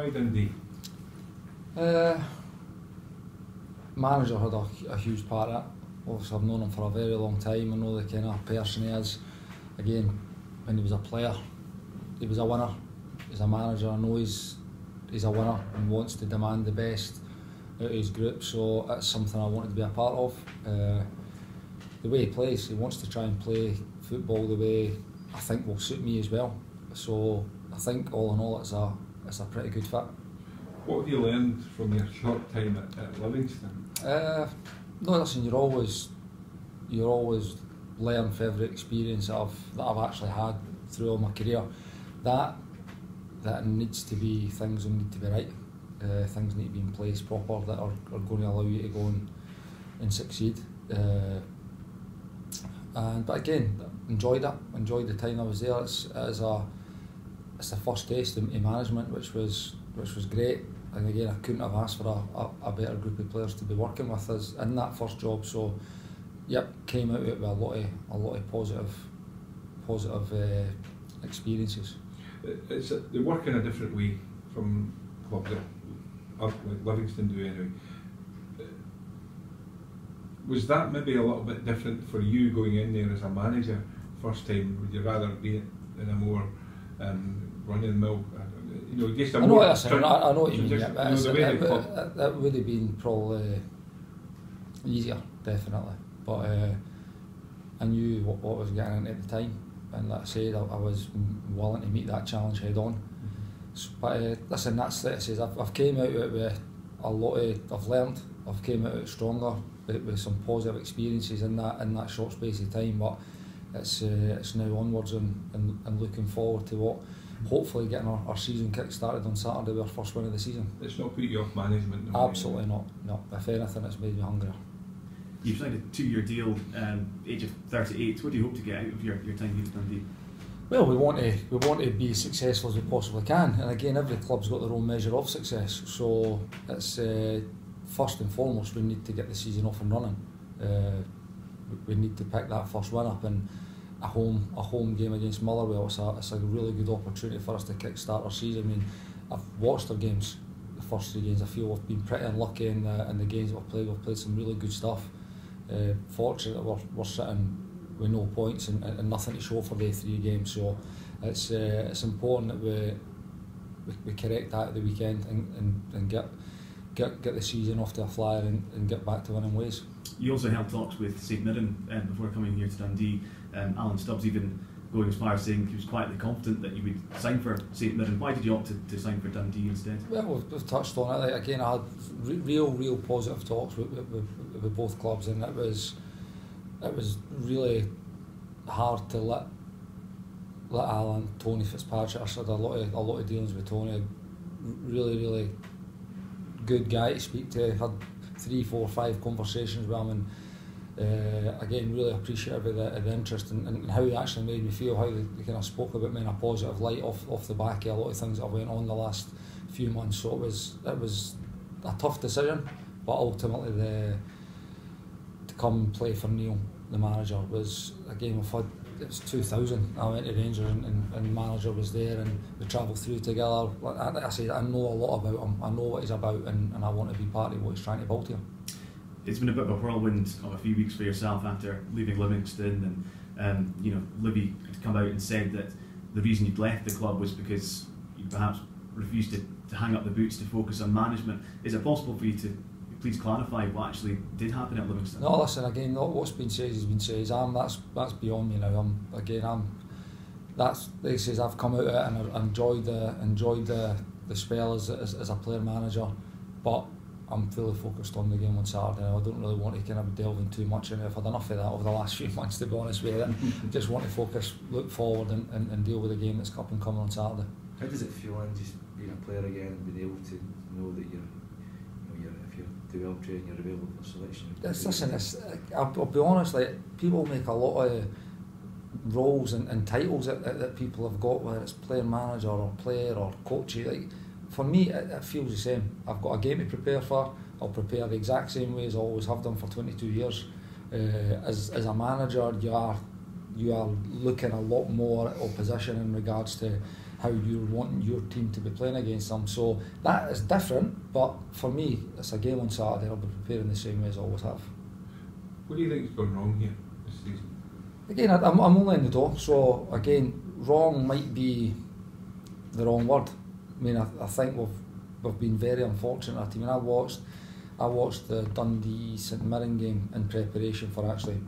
Why Dundee? Manager had a huge part in it. Obviously I've known him for a very long time. I know the kind of person he is. Again, when he was a player, he was a winner. As a manager, I know he's a winner and wants to demand the best out of his group, so that's something I wanted to be a part of. The way he plays, he wants to try and play football the way I think will suit me as well. So I think all in all it's a pretty good fit. What have you learned from your short time at Livingston? No, listen, you're always learn for every experience that I've actually had through all my career. That needs to be, things need to be right. Things need to be in place proper that are going to allow you to go and succeed. But again, enjoyed the time I was there. It's the first taste in management, which was great. And again, I couldn't have asked for a better group of players to be working with us in that first job. So, yep, came out of it with a lot of positive experiences. They work in a different way from clubs that like Livingston do anyway. Was that maybe a little bit different for you going in there as a manager first time? Would you rather be in a more run-of-the-mill, just a I know more... what you're saying, I know what you mean. That would have been probably easier, definitely. But I knew what I was getting into at the time, and like I said, I was willing to meet that challenge head on. But listen, that's it. I've came out of it with a lot I've learned. I've came out of it stronger with some positive experiences in that short space of time. But it's now onwards and looking forward to what hopefully getting our season kick started on Saturday with our first win of the season. It's not put you off management? Absolutely not. No, if anything, it's made me hungrier. You've signed a 2-year deal, age of 38. What do you hope to get out of your time here at Dundee? Well, we want to be as successful as we possibly can, and again, every club's got their own measure of success. So it's first and foremost, we need to get the season off and running. We need to pick that first win up, and a home game against Motherwell. It's a really good opportunity for us to kick-start our season. I mean, I've watched our games, the first 3 games. I feel we've been pretty unlucky in the games we've played. We've played some really good stuff. Fortunate that we're sitting with no points and nothing to show for the 3 games. So it's important that we correct that at the weekend and get the season off to a flyer and get back to winning ways. You also held talks with St Mirren before coming here to Dundee. Alan Stubbs even going as far as saying he was quietly confident that you would sign for St Mirren. Why did you opt to sign for Dundee instead? Well, we've touched on it. Again, I had real positive talks with both clubs, and it was really hard to let Alan, Tony Fitzpatrick. I had a lot of dealings with Tony. Really good guy to speak to. Had 3, 4, 5 conversations with him, and again, really appreciative of the interest and how he actually made me feel, how they kind of spoke about me in a positive light off the back of a lot of things that went on the last few months. So it was a tough decision, but ultimately to come and play for Neil, the manager, was, again, it was 2000. I went to Rangers and the manager was there, and we travelled through together. Like I said, I know a lot about him. I know what he's about, and I want to be part of what he's trying to build here. It's been a bit of a whirlwind of a few weeks for yourself after leaving Livingston, and Libby had come out and said that the reason you'd left the club was because you perhaps refused to hang up the boots to focus on management. Is it possible for you to please clarify what actually did happen at Livingston? No, listen, again, what's been said has been said. That's beyond me now. Like he says, I've come out of it and I enjoyed the spell as a player manager, but I'm fully focused on the game on Saturday. I don't really want to kind of delve in too much in it. I've had enough of that over the last few months, to be honest with you. Just want to focus, look forward and deal with the game that's up and coming on Saturday. How does it feel in just being a player again and being able to know that if you're too well trained, you're available for selection? I'll be honest, like, people make a lot of roles and titles that people have got, whether it's player manager or player or coach. Like, for me, it feels the same. I've got a game to prepare for. I'll prepare the exact same way as I always have done for 22 years. As a manager, you are looking a lot more at opposition in regards to how you're wanting your team to be playing against them. So that is different, but for me, it's a game on Saturday. I'll be preparing the same way as I always have. What do you think's gone wrong here this season? Again, I'm only in the door, so again, wrong might be the wrong word. I mean, I think we've been very unfortunate. I mean, I watched the Dundee St Mirren game in preparation for actually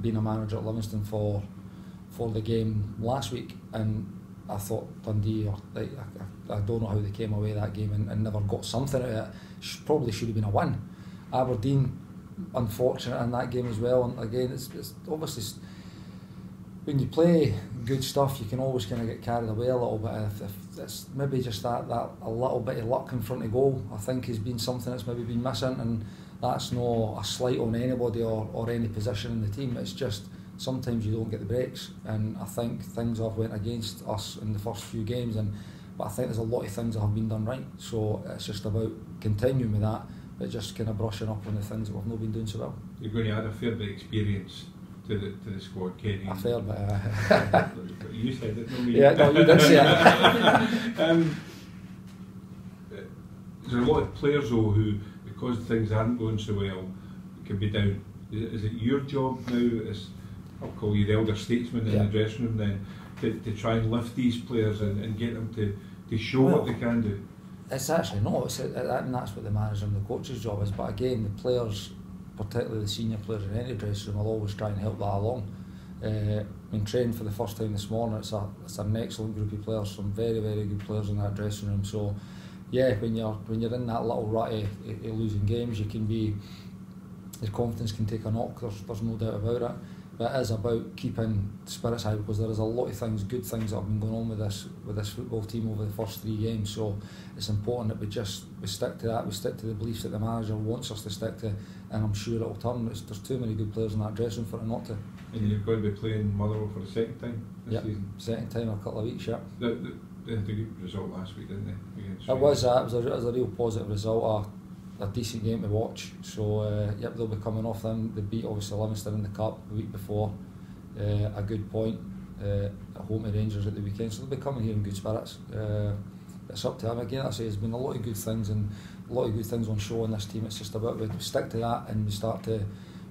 being a manager at Livingston for the game last week, and I thought Dundee, I don't know how they came away that game and never got something out of it. Probably should have been a win. Aberdeen, unfortunate in that game as well, and again, it's obviously when you play good stuff, you can always kind of get carried away a little bit. If it's maybe just that a little bit of luck in front of goal, I think has been something that's maybe been missing, and that's no a slight on anybody or any position in the team. It's just sometimes you don't get the breaks, and I think things have went against us in the first few games, but I think there's a lot of things that have been done right. So it's just about continuing with that, but just kind of brushing up on the things that we've not been doing so well. You're going to add a fair bit of experience to the squad, Kenny. A fair bit. You said it, not me. Yeah, no, you did say it. There's a lot of players though who, because things aren't going so well, can be down. Is it your job now, as I'll call you the elder statesman in the dressing room then, to try and lift these players and get them to show what they can do? It's actually not. And that's what the manager and the coach's job is. But again, the players, particularly the senior players in any dressing room, will always try and help that along. I mean, training for the first time this morning, it's an excellent group of players, some very, very good players in that dressing room. So yeah, when you're in that little rut of losing games, your confidence can take a knock. There's no doubt about it. But it is about keeping spirits high, because there is a lot of good things that have been going on with this football team over the first 3 games. So it's important that we stick to that. We stick to the beliefs that the manager wants us to stick to, and I'm sure it'll turn. There's too many good players in that dressing room for it not to. And you're going to be playing Motherwell for the second time this season? Second time in a couple of weeks, yeah. They had a good result last week, didn't they? It was a real positive result. A decent game to watch. So they'll be coming off them. They beat obviously Livingston in the cup the week before, a good point, at home to Rangers at the weekend, so they'll be coming here in good spirits. It's up to them again. I say there's been a lot of good things and a lot of good things on show in this team. It's just about we stick to that and we start to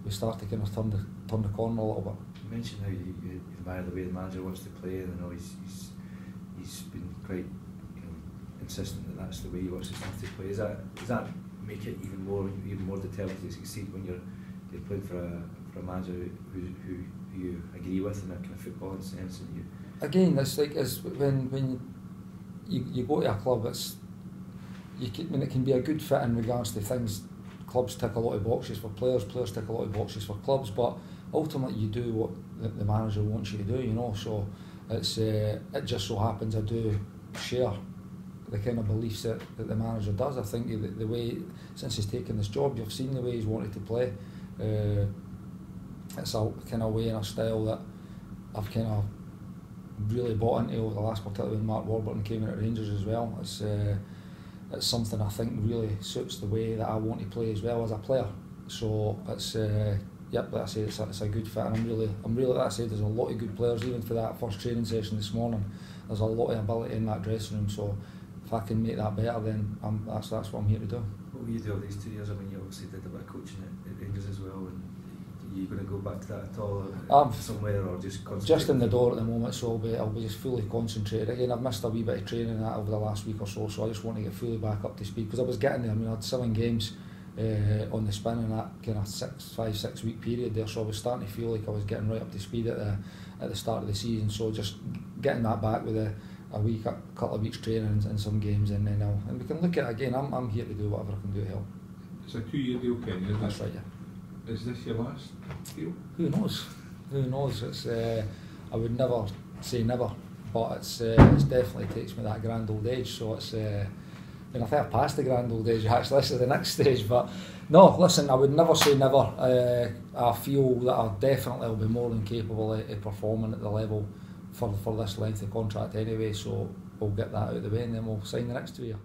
kind of turn the corner a little bit. You mentioned how you admire the way the manager wants to play, and I know he's been quite insistent that that's the way he wants his team to play. Does that make it even more determined to succeed when you're playing for a manager who you agree with in that kind of footballing sense? And you again, it's like when you go to a club, it can be a good fit in regards to things. Clubs tick a lot of boxes for players tick a lot of boxes for clubs, but ultimately you do what the manager wants you to do, so it's it just so happens I do share the kind of beliefs that the manager does. I think the way, since he's taken this job, you've seen the way he's wanted to play. It's a kind of way and a style that I've kind of really bought into over the last, particularly when Mark Warburton came in at Rangers as well. It's something I think really suits the way that I want to play as well as a player. So it's like I say, it's a good fit, and I'm really like I said, there's a lot of good players. Even for that first training session this morning, there's a lot of ability in that dressing room. So if I can make that better, then that's what I'm here to do. What will you do over these 2 years? I mean, you obviously did a bit of coaching at Rangers as well, and are you going to go back to that at all somewhere, or just concentrate? Just in the door at the moment, so I'll be just fully concentrated. Again, I've missed a wee bit of training and that over the last week or so I just want to get fully back up to speed, because I was getting there. I mean, I had 7 games on the spin in that kind of 5-6 week period there, so I was starting to feel like I was getting right up to speed at the start of the season. So just getting that back with a couple of weeks training and some games, and then and we can look at it again. I'm here to do whatever I can do to help. It's a 2-year deal, Kenny, isn't it? That's right, yeah. Is this your last deal? Who knows? It's I would never say never, but it's definitely takes me that grand old age. So it's I think I've passed the grand old age. Actually, this is the next stage. But no, listen, I would never say never. I feel that I definitely will be more than capable of performing at the level for this length of contract anyway. So we'll get that out of the way, and then we'll sign the next 2 years.